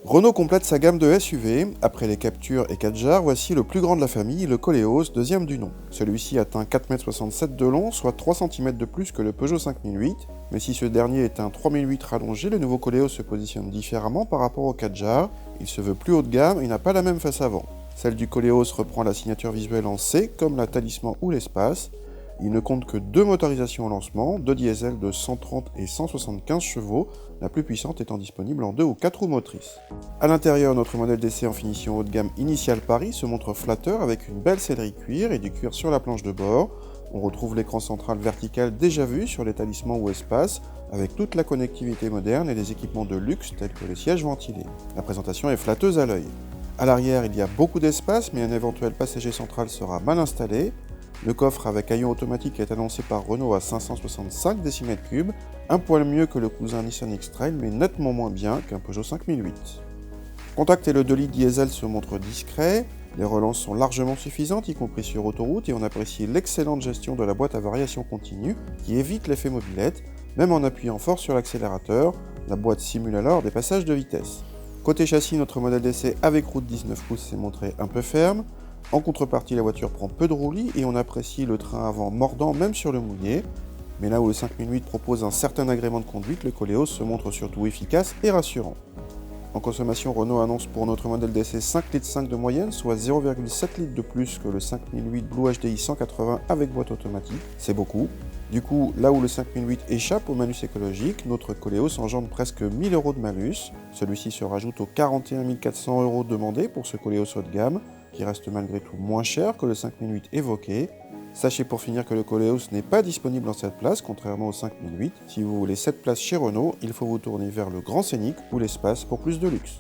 Renault complète sa gamme de SUV. Après les Captur et Kadjar, voici le plus grand de la famille, le Koleos, deuxième du nom. Celui-ci atteint 4,67 m de long, soit 3 cm de plus que le Peugeot 5008. Mais si ce dernier est un 3008 rallongé, le nouveau Koleos se positionne différemment par rapport au Kadjar. Il se veut plus haut de gamme et n'a pas la même face avant. Celle du Koleos reprend la signature visuelle en C, comme la Talisman ou l'Espace. Il ne compte que deux motorisations au lancement, deux diesels de 130 et 175 chevaux, la plus puissante étant disponible en 2 ou 4 roues motrices. A l'intérieur, notre modèle d'essai en finition haut de gamme Initial Paris se montre flatteur avec une belle sellerie cuir et du cuir sur la planche de bord. On retrouve l'écran central vertical déjà vu sur les Talisman ou Espace, avec toute la connectivité moderne et les équipements de luxe tels que les sièges ventilés. La présentation est flatteuse à l'œil. A l'arrière, il y a beaucoup d'espace, mais un éventuel passager central sera mal installé. Le coffre avec haillon automatique est annoncé par Renault à 565 décimètres cubes, un poil mieux que le cousin Nissan X-Trail, mais nettement moins bien qu'un Peugeot 5008. Contact et le 2 litres diesel se montrent discrets, les relances sont largement suffisantes, y compris sur autoroute, et on apprécie l'excellente gestion de la boîte à variation continue, qui évite l'effet mobilette, même en appuyant fort sur l'accélérateur, la boîte simule alors des passages de vitesse. Côté châssis, notre modèle d'essai avec roue de 19 pouces s'est montré un peu ferme. En contrepartie, la voiture prend peu de roulis et on apprécie le train avant mordant même sur le mouillé. Mais là où le 5008 propose un certain agrément de conduite, le Koleos se montre surtout efficace et rassurant. En consommation, Renault annonce pour notre modèle d'essai 5,5 litres de moyenne, soit 0,7 litres de plus que le 5008 Blue HDI 180 avec boîte automatique. C'est beaucoup. Du coup, là où le 5008 échappe au malus écologique, notre Koleos engendre presque 1000 € de malus. Celui-ci se rajoute aux 41 400 € demandés pour ce Koleos haut de gamme, qui reste malgré tout moins cher que le 5008 évoqué. Sachez pour finir que le Koleos n'est pas disponible en 7 places, contrairement au 5008. Si vous voulez 7 places chez Renault, il faut vous tourner vers le Grand Scénic ou l'Espace pour plus de luxe.